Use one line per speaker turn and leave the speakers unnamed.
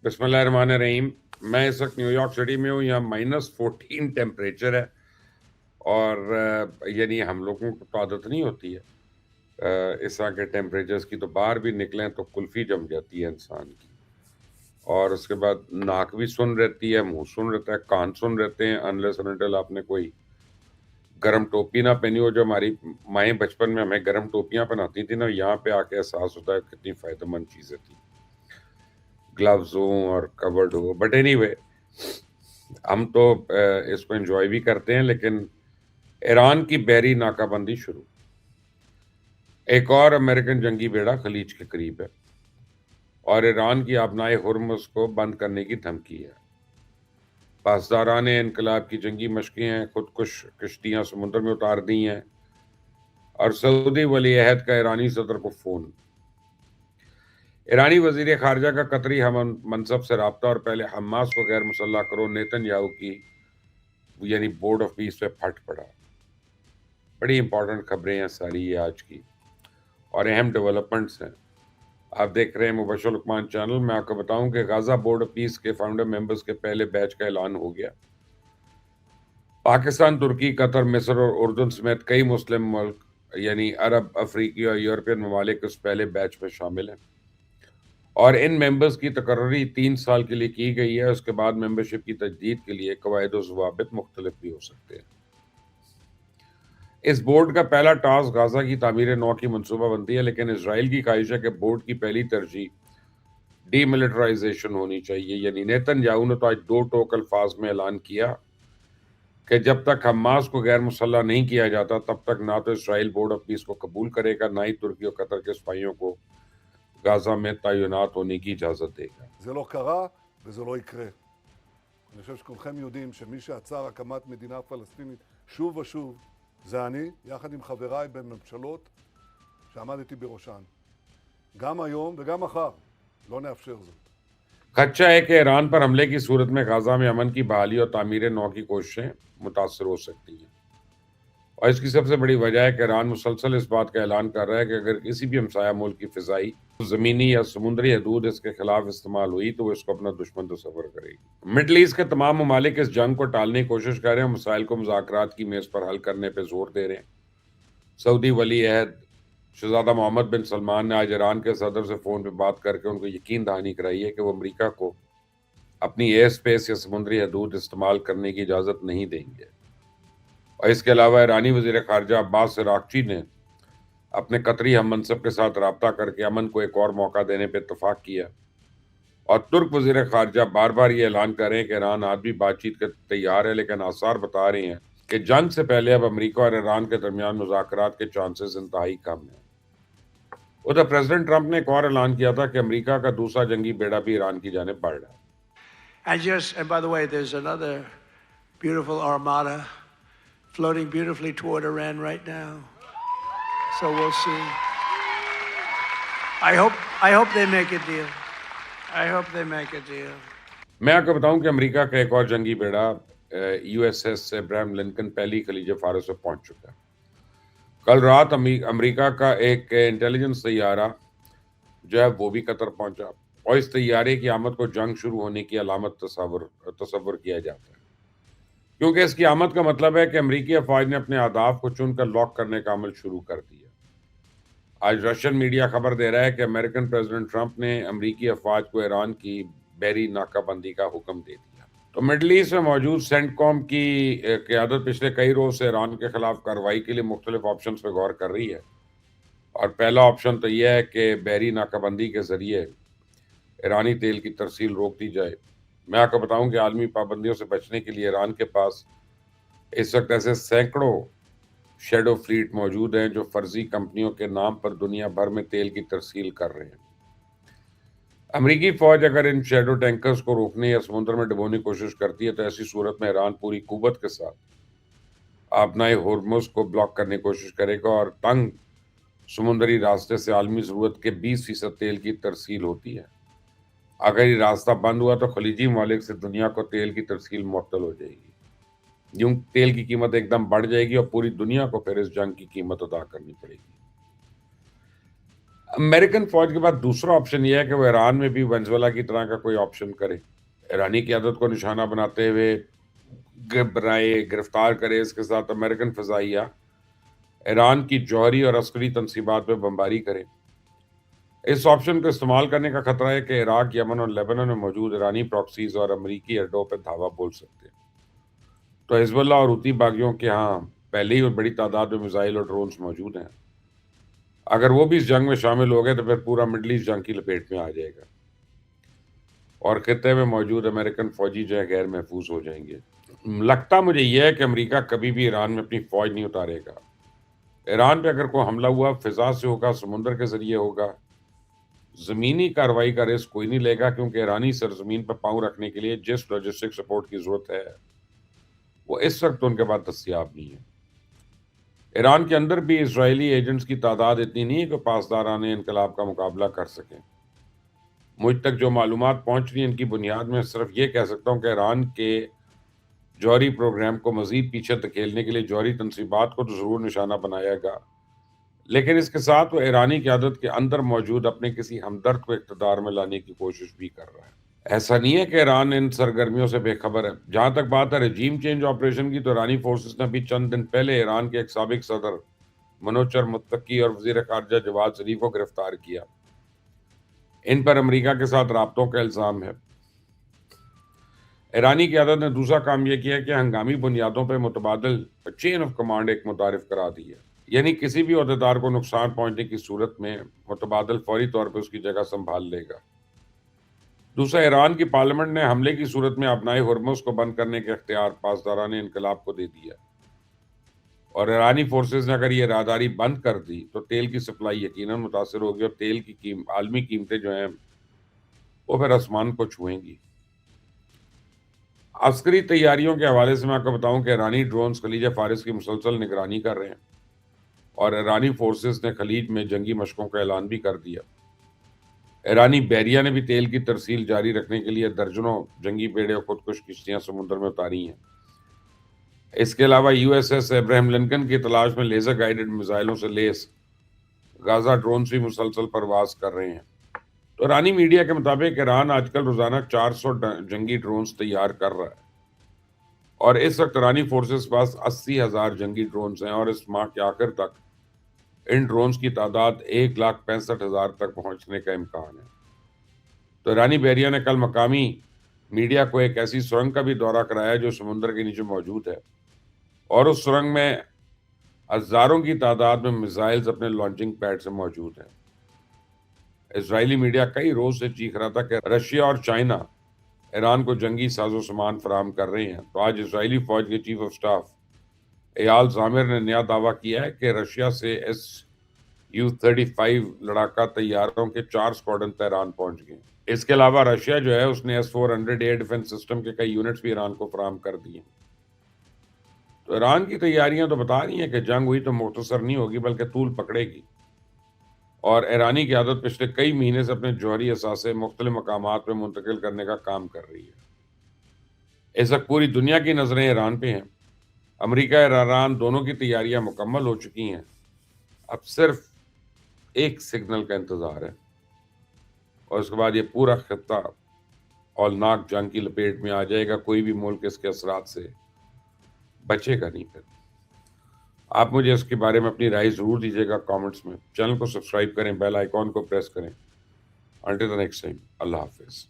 बिस्मिल्लाहिर्रहमानिर्रहीम। मैं इस वक्त न्यूयॉर्क सिटी में हूँ। यहाँ -14 टेम्परेचर है और यानी हम लोगों को तो आदत नहीं होती है इस तरह के टेम्परेचर्स की, तो बाहर भी निकलें तो कुल्फ़ी जम जाती है इंसान की। और उसके बाद नाक भी सुन रहती है, मुंह सुन रहता है, कान सुन रहते हैं, अनलेस एंड अनटिल आपने कोई गर्म टोपी ना पहनी हो। जो हमारी माएँ बचपन में हमें गर्म टोपियाँ पहनाती थी ना, यहाँ पे आके एहसास होता है कितनी फ़ायदेमंद चीज़ें थी, ग्लव्स हों और कवर्ड हो। बट एनीवे, हम तो इसको एंजॉय भी करते हैं। लेकिन ईरान की बहरी नाकाबंदी शुरू, एक और अमेरिकन जंगी बेड़ा खलीज के करीब है और ईरान की आबनाए हुर्मुज को बंद करने की धमकी है। पासदारान इनकलाब की जंगी मशकें हैं, खुदकुश कश्तियां समुद्र में उतार दी हैं और सऊदी वली अहद का ईरानी सदर को फोन। ईरानी वजीर खारजा का कतरी हम मनसब से रब्ता और पहले हमास को गैर मुसल्लह करो नेतन्याहू की यानी बोर्ड ऑफ पीस पे फट पड़ा। बड़ी इंपॉर्टेंट खबरें हैं सारी ये आज की और अहम डेवलपमेंट्स हैं। आप देख रहे हैं मुबशर लुकमान चैनल। मैं आपको बताऊं कि गाजा बोर्ड ऑफ पीस के फाउंडर मेंबर्स के पहले बैच का ऐलान हो गया। पाकिस्तान, तुर्की, कतर, मिस्र और उर्दन समेत कई मुस्लिम मुल्क यानी अरब, अफ्रीकी और यूरोपियन ममालिक इस पहले बैच में शामिल हैं और इन मेंबर्स की तकर्री 3 साल के लिए की गई है। उसके बाद मेंबरशिप की तजदीद के लिए कवायद व ज़वाबित मुख्तलिफ भी हो सकते हैं। इस बोर्ड का पहला टास्क गाजा की तामीर नौ की मनसूबाबंदी है, लेकिन इसराइल की ख्वाहिश है कि बोर्ड की पहली तरजीह डीमिलिटराइजेशन होनी चाहिए। यानी नेतन्याहू ने तो आज दो टोक अल्फाज में ऐलान किया कि जब तक हमास को गैर मुसल्लह नहीं किया जाता तब तक ना तो इसराइल बोर्ड ऑफ पीस को कबूल करेगा, ना ही तुर्की और कतर के सिपाहियों को गाजा में तैनात होने की इजाज़त देगा।
זה לא קרה וזה לא יקרה. אני חושב שכולכם יודעים שמי שעצר הקמת מדינה פלסטינית שוב ושוב זה אני, יחד עם חבריי בממשלות שעמדתי בראשן. גם היום וגם מחר. לא נאפשר זאת.
खदशा है कि ईरान पर हमले की सूरत में गाजा में अमन की बहाली और तामीर नौ की कोशिशें मुतासर हो सकती हैं और इसकी सबसे बड़ी वजह है कि ईरान मुसलसल इस बात का ऐलान कर रहा है कि अगर किसी भी हमसाया मुल्क की फ़िज़ाई, ज़मीनी या समुद्री हदूद इसके खिलाफ इस्तेमाल हुई तो वो इसको अपना दुश्मन तस्वर करेगी। मिडल ईस्ट के तमाम ममालिक इस जंग को टालने की कोशिश कर रहे हैं, मसाइल को मुज़ाकरात की मेज़ पर हल करने पर जोर दे रहे हैं। सऊदी वली अहद शहजादा मोहम्मद बिन सलमान ने आज ईरान के सदर से फ़ोन पर बात करके उनको यकीन दहानी कराई है कि वो अमरीका को अपनी एयर स्पेस या समुद्री हदूद इस्तेमाल करने की इजाज़त नहीं देंगे। और इसके अलावा ईरानी वज़ीर ख़ारजा अब्बास अराग़ची ने अपने कतरी हम मनसब के साथ रब्ता करके अमन को एक और मौका देने पर इत्तफ़ाक़ किया और तुर्क वज़ीर ख़ारजा बार बार ये ऐलान कर रहे हैं कि ईरान आज भी बातचीत के तैयार है, लेकिन आसार बता रहे हैं कि जंग से पहले अब अमरीका और ईरान के दरमियान मुज़ाकरात के चांसेस इंतहाई कम हैं। उधर प्रेसिडेंट ट्रंप ने एक और ऐलान किया था कि अमरीका का दूसरा जंगी बेड़ा भी ईरान की जानिब बढ़ रहा है।
And by the way, there's another beautiful armada floating beautifully toward Iran right now. So we'll see. I hope they make a deal. I hope they make a deal.
मैं आपको बताऊं कि अमेरिका का एक और जंगी बेड़ा USS अब्राहम लिंकन पहली खलीज फारस में पहुंच चुका है। कल रात अमेरिका का एक इंटेलिजेंस तैयारा जो है वो भी कतर पहुंचा और इस तैयारे की आमद को जंग शुरू होने की अलामत तसव्वुर किया जाता है, क्योंकि इसकी आमद का मतलब है कि अमरीकी अफवाज ने अपने अहदाफ को चुनकर लॉक करने का अमल शुरू कर दिया। आज रशियन मीडिया खबर दे रहा है कि अमेरिकन प्रेसिडेंट ट्रंप ने अमरीकी अफवाज को ईरान की बहरी नाकाबंदी का हुक्म दे दिया। तो मिडल ईस्ट में मौजूद सेंटकॉम की क़यादत पिछले कई रोज से ईरान के खिलाफ कार्रवाई के लिए मुख्तलिफ ऑप्शन पर गौर कर रही है और पहला ऑप्शन तो यह है कि बहरी नाकाबंदी के ज़रिए ईरानी तेल की तरसील रोक दी जाए। मैं आपको बताऊं कि आलमी पाबंदियों से बचने के लिए ईरान के पास इस वक्त ऐसे सैकड़ों शेडो फ्लीट मौजूद हैं जो फर्जी कंपनियों के नाम पर दुनिया भर में तेल की तरसील कर रहे हैं। अमरीकी फौज अगर इन शेडो टैंकर्स को रोकने या समुद्र में डुबोने की कोशिश करती है तो ऐसी सूरत में ईरान पूरी कुव्वत के साथ आबनाए हुर्मुज को ब्लॉक करने की कोशिश करेगा और तंग समुद्री रास्ते से आलमी ज़रूरत के 20% तेल की तरसील होती है। अगर ये रास्ता बंद हुआ तो खलीजी ममालिक से दुनिया को तेल की तरसील मुअत्तल हो जाएगी। यूं तेल की कीमत एकदम बढ़ जाएगी और पूरी दुनिया को फिर इस जंग की कीमत अदा करनी पड़ेगी। امریکن فوج کے بعد دوسرا آپشن یہ ہے کہ وہ ایران میں بھی وینزویلا کی طرح کا کوئی آپشن کرے، ایرانی قیادت کو نشانہ بناتے ہوئے بنائے، گرفتار کرے، اس کے ساتھ امریکن فضائیہ ایران کی جوہری اور عسکری تنصیبات پہ بمباری کرے۔ اس آپشن کو استعمال کرنے کا خطرہ ہے کہ عراق، یمن اور لیبنان میں موجود ایرانی پراکسیز اور امریکی اڈوں پہ دھاوا بول سکتے ہیں۔ تو حزب اللہ اور حوثی باغیوں کے ہاں پہلے ہی بڑی تعداد میں میزائل اور ڈرونز موجود ہیں۔ اگر وہ بھی اس جنگ میں شامل ہو گئے تو پھر پورا مڈل ایسٹ جنگ کی لپیٹ میں آ جائے گا اور خطے میں موجود امریکن فوجی جو ہے غیر محفوظ ہو جائیں گے۔ لگتا مجھے یہ ہے کہ امریکہ کبھی بھی ایران میں اپنی فوج نہیں اتارے گا۔ ایران پہ اگر کوئی حملہ ہوا، فضا سے ہوگا، سمندر کے ذریعے ہوگا، زمینی کارروائی کا رسک کوئی نہیں لے گا، کیونکہ ایرانی سرزمین پر پاؤں رکھنے کے لیے جس لاجسٹک سپورٹ کی ضرورت ہے وہ اس وقت ان کے پاس دستیاب نہیں ہے۔ ایران کے اندر بھی اسرائیلی ایجنٹس کی تعداد اتنی نہیں ہے کہ پاسداران انقلاب کا مقابلہ کر سکیں۔ مجھ تک جو معلومات پہنچ رہی ہیں ان کی بنیاد میں صرف یہ کہہ سکتا ہوں کہ ایران کے جوہری پروگرام کو مزید پیچھے دھکیلنے کے لیے جوہری تنصیبات کو تو ضرور نشانہ بنایا گا، لیکن اس کے ساتھ وہ ایرانی قیادت کے اندر موجود اپنے کسی ہمدرد کو اقتدار میں لانے کی کوشش بھی کر رہا ہے۔ ایسا نہیں ہے کہ ایران ان سرگرمیوں سے بے خبر ہے۔ جہاں تک بات ہے رجیم چینج آپریشن کی، تو ایرانی فورسز نے ابھی چند دن پہلے ایران کے ایک سابق صدر منوچر متقی اور وزیر خارجہ جواد ظریف کو گرفتار کیا۔ ان پر امریکہ کے ساتھ رابطوں کا الزام ہے۔ ایرانی قیادت نے دوسرا کام یہ کیا کہ ہنگامی بنیادوں پہ متبادل چین آف کمانڈ ایک متعارف کرا دی ہے، یعنی کسی بھی عہدیدار کو نقصان پہنچنے کی صورت میں متبادل فوری طور پہ اس کی جگہ سنبھال لے گا۔ دوسرا، ایران کی پارلیمنٹ نے حملے کی صورت میں آبنائے ہرمز کو بند کرنے کے اختیار پاسداران انقلاب کو دے دیا، اور ایرانی فورسز نے اگر یہ راہداری بند کر دی تو تیل کی سپلائی یقیناً متاثر ہوگی، اور تیل کی عالمی قیمتیں جو ہیں وہ پھر آسمان کو چھوئیں گی۔ عسکری تیاریوں کے حوالے سے میں آپ کو بتاؤں کہ ایرانی ڈرونز خلیج فارس کی مسلسل نگرانی کر رہے ہیں، اور ایرانی فورسز نے خلیج میں جنگی مشقوں کا اعلان بھی کر دیا۔ ایرانی بحریہ نے بھی تیل کی ترسیل جاری رکھنے کے لیے درجنوں جنگی بیڑے اور خودکش کشتیاں سمندر میں اتاری ہیں۔ اس کے علاوہ یو ایس ایس ابراہیم لنکن کی تلاش میں لیزر گائیڈڈ میزائلوں سے لیس غازہ ڈرونز بھی مسلسل پرواز کر رہے ہیں۔ تو ایرانی میڈیا کے مطابق ایران آج کل روزانہ 400 جنگی ڈرونز تیار کر رہا ہے، اور اس وقت ایرانی فورسز کے پاس 80,000 جنگی ڈرونز ہیں، اور اس ماہ کے آخر تک ان ڈرونز کی تعداد 1,65,000 تک پہنچنے کا امکان ہے۔ تو ایرانی بحریہ نے کل مقامی میڈیا کو ایک ایسی سرنگ کا بھی دورہ کرایا جو سمندر کے نیچے موجود ہے، اور اس سرنگ میں ہزاروں کی تعداد میں میزائلز اپنے لانچنگ پیڈ سے موجود ہیں۔ اسرائیلی میڈیا کئی روز سے چیخ رہا تھا کہ رشیا اور چائنا ایران کو جنگی ساز و سامان فراہم کر رہے ہیں، تو آج اسرائیلی فوج کے چیف آف سٹاف ایال زامر نے نیا دعویٰ کیا ہے کہ رشیا سے Su-35 لڑاکا طیاروں کے 4 اسکواڈرن تہران پہنچ گئے۔ اس کے علاوہ رشیا جو ہے اس نے S-400 ایئر ڈیفنس سسٹم کے کئی یونٹس بھی ایران کو فراہم کر دیے۔ تو ایران کی تیاریاں تو بتا رہی ہیں کہ جنگ ہوئی تو مختصر نہیں ہوگی بلکہ طول پکڑے گی، اور ایرانی قیادت پچھلے کئی مہینے سے اپنے جوہری اثاثے مختلف مقامات پہ منتقل کرنے کا کام کر رہی ہے۔ اس وقت پوری دنیا کی نظریں ایران پہ ہیں۔ امریکہ اور ایران دونوں کی تیاریاں مکمل ہو چکی ہیں، اب صرف ایک سگنل کا انتظار ہے، اور اس کے بعد یہ پورا خطہ ہولناک جنگ کی لپیٹ میں آ جائے گا۔ کوئی بھی ملک اس کے اثرات سے بچے گا نہیں۔ پھر آپ مجھے اس کے بارے میں اپنی رائے ضرور دیجیے گا کامنٹس میں۔ چینل کو سبسکرائب کریں، بیل آئیکن کو پریس کریں۔ انٹل دی نیکسٹ ٹائم، اللہ حافظ۔